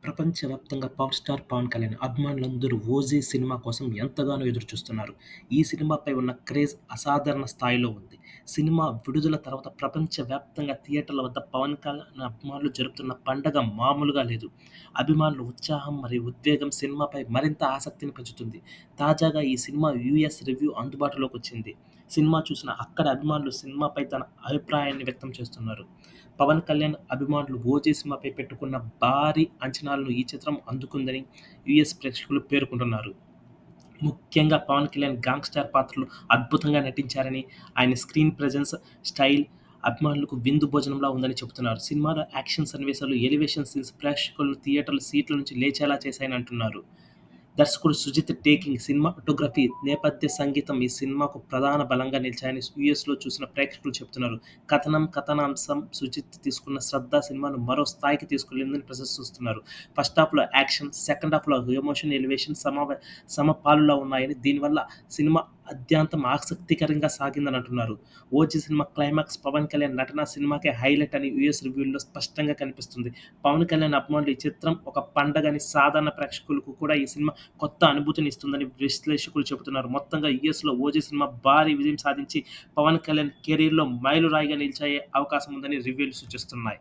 ప్రపంచవ్యాప్తంగా power star Pawan Kalyan అభిమానులందరూ 'OG' cinema కోసం ఎంతగానో ఎదురుచూస్తున్నారు. ఈ సినిమాపై ఉన్న క్రేజ్ అసాధారణ స్థాయిలో ఉంది. సినిమా విడుదల తర్వాత ప్రపంచవ్యాప్తంగా థియేటర్ల వద్ద పవన్ కళ్యాణ్ అభిమానులు జరుపుతున్న పండగ మామూలుగా లేదు. అభిమానుల ఉత్సాహం మరియు ఉద్వేగం సినిమాపై మరింత ఆసక్తిని పెంచుతుంది. తాజాగా ఈ సినిమా యూఎస్ రివ్యూ అందుబాటులోకొచ్చింది. సినిమా చూసిన అక్కడి అభిమానులు సినిమాపై తన అభిప్రాయాన్ని వ్యక్తం చేస్తున్నారు. పవన్ కళ్యాణ్ అభిమానులు 'ఓజీ' సినిమాపై పెట్టుకున్న భారీ అంచనాలను ఈ చిత్రం అందుకుందని యూఎస్ ప్రేక్షకులు పేర్కొంటున్నారు. ముఖ్యంగా పవన్ కళ్యాణ్ గ్యాంగ్‌స్టర్ పాత్రలో అద్భుతంగా నటించారని, ఆయన స్క్రీన్ ప్రెజెన్స్, స్టైల్ అభిమానులకు విందు భోజనంలా ఉందని చెబుతున్నారు. సినిమాలో యాక్షన్ సన్నివేశాలు, ఎలివేషన్ సీన్స్ ప్రేక్షకులను థియేటర్ల సీట్ల నుంచి లేచేలా చేశాయని అంటున్నారు. దర్శకుడు సుజిత్ టేకింగ్, సినిమాటోగ్రఫీ, నేపథ్య సంగీతం ఈ సినిమాకు ప్రధాన బలంగా నిలిచాయని యూఎస్‌లో చూసిన ప్రేక్షకులు చెబుతున్నారు. కథాంశం సుజిత్ తీసుకున్న శ్రద్ధ సినిమాను మరో స్థాయికి తీసుకెళ్లిందని ప్రశంసిస్తున్నారు. ఫస్టాఫ్‌లో యాక్షన్, సెకండాఫ్‌లో ఎమోషన్, ఎలివేషన్ సమపాళ్లులా ఉన్నాయని, దీనివల్ల సినిమా ఆద్యంతం ఆసక్తికరంగా సాగిందని అంటున్నారు. 'ఓజీ' సినిమా క్లైమాక్స్ పవన్ కళ్యాణ్ నటన సినిమాకే హైలైట్ అని యూఎస్ రివ్యూల్లో స్పష్టంగా కనిపిస్తుంది. పవన్ కళ్యాణ్ అభిమానులు ఈ చిత్రం ఒక పండగని, సాధారణ ప్రేక్షకులకు కూడా ఈ సినిమా కొత్త అనుభూతిని ఇస్తుందని విశ్లేషకులు చెబుతున్నారు. మొత్తంగా యూఎస్‌లో 'ఓజీ' సినిమా భారీ విజయం సాధించి పవన్ కళ్యాణ్ కెరీర్‌లో మైలురాయిగా నిలిచే అవకాశం ఉందని రివ్యూలు సూచిస్తున్నాయి.